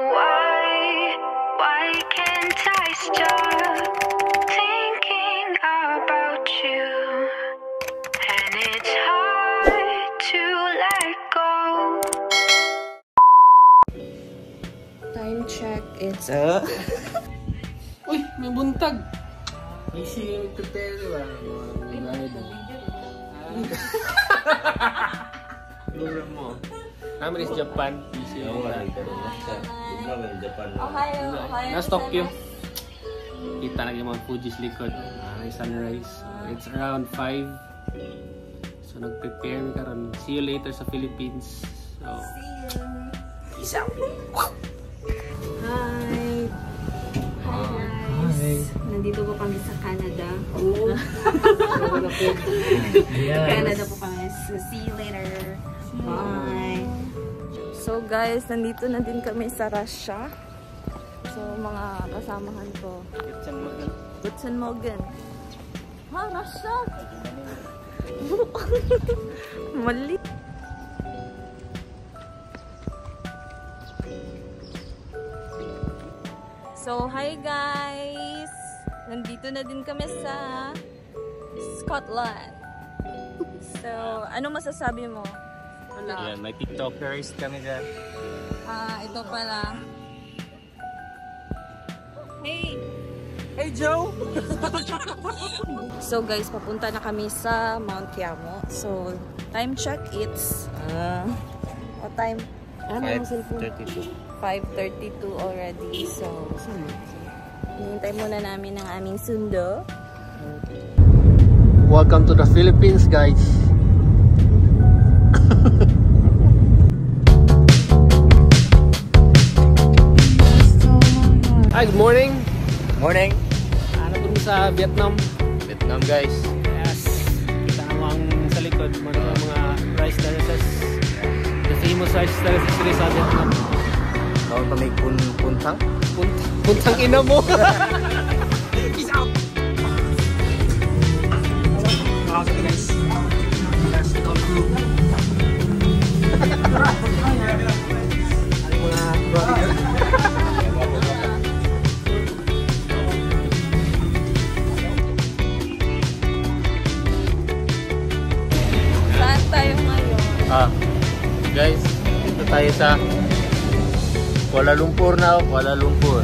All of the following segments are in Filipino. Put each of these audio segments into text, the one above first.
Why can't I stop thinking about you? And it's hard to let go. Time check, it's Uy, may buntag. Easy yung prepare, diba? Lura mo. Namin is Japan. Easy yung Japan. Ohio. Nasa Tokyo. Kita na yung mga Fuji's likod. May sunrise. It's around 5. So nag-prepare karon. See you later sa Philippines. So, peace out. Hi! Guys! Nandito po kami sa Canada. Canada po kami. So, see you later. Bye! So guys, nandito na din kami sa Russia. So mga kasamahan ko. Gutsen Morgan. Ha, Russia? Mali. So, hi guys! Nandito na din kami sa Scotland. So, ano masasabi mo? Yan, may TikTokers kami dyan. Ito pala. Hey! Hey Joe! So guys, papunta na kami sa Mount Kiamo. So, time check, it's what time? 5:32. 5:32 already. So, hinihintay muna namin ang aming sundo. Welcome to the Philippines, guys. Hi, good morning. Morning. Ano po sa Vietnam? Vietnam, guys. Yes. Kita mo ang sa likod mga rice terraces. The famous rice terraces dito sa Vietnam. Bawal pa may puntang? Puntang ina mo. Peace out. Okay guys. Let's go crew. Ano mga brother? Saan tayo ngayon? Guys, dito tayo sa Kuala Lumpur na. Kuala Lumpur.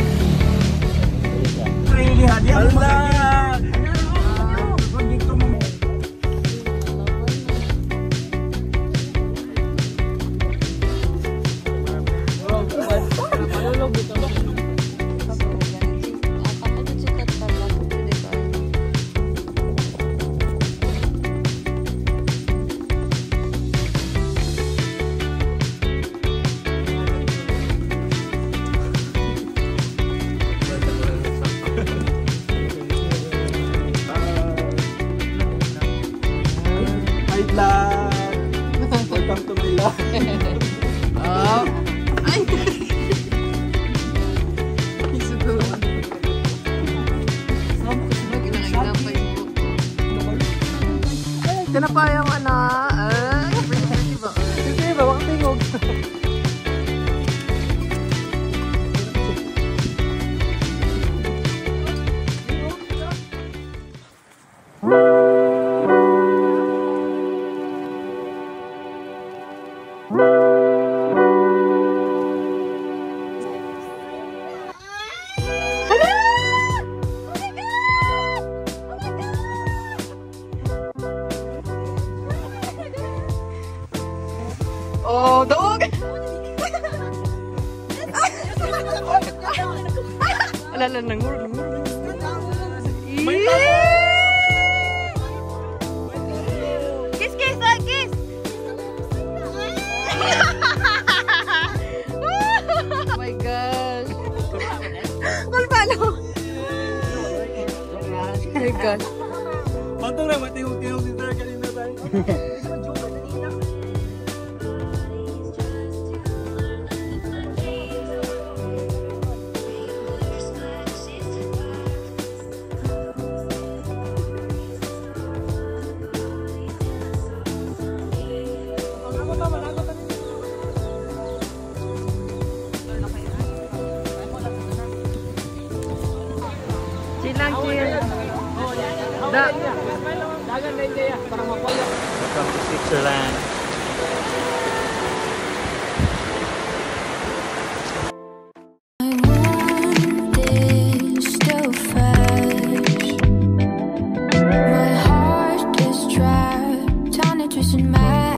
Welcome to my life. Ay! Isugo. Tinapayang ana. Diba? Diba, wakatingog. Oh, dog! Alala, nangur. Kiss, kiss, kiss! Oh my gosh! Kulpano! Oh my gosh! Patong na, matihog-tihog si Sir kanina tayo. lang, chill. Da. Dagan na India para mapuyo. Welcome to Switzerland.